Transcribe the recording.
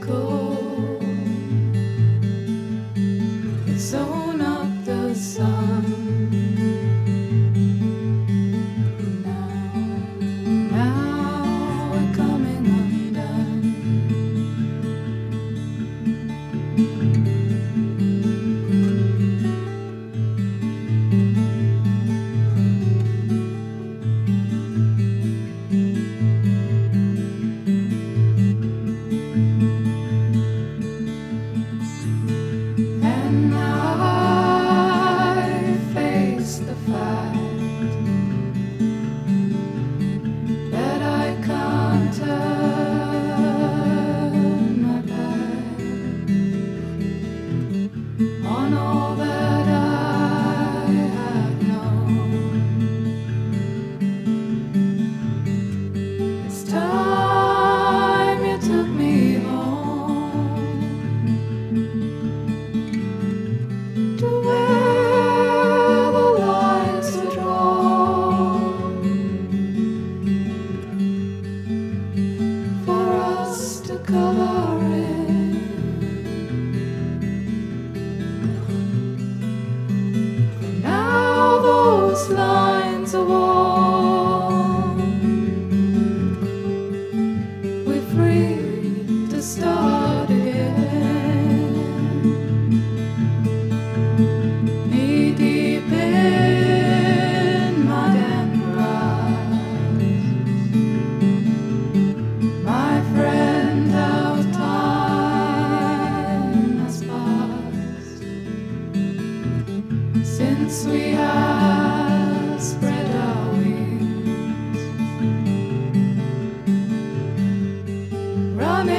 cold. It's sewn up the sun. Now we're coming undone. And I face the fact that I can't turn my back on all that I have known. It's time you took me home to where the lines are drawn for us to color in. Now those lines are worn, we're free to start again. Knee deep in mud and grass, my friend, how time has passed since we have spread our wings, running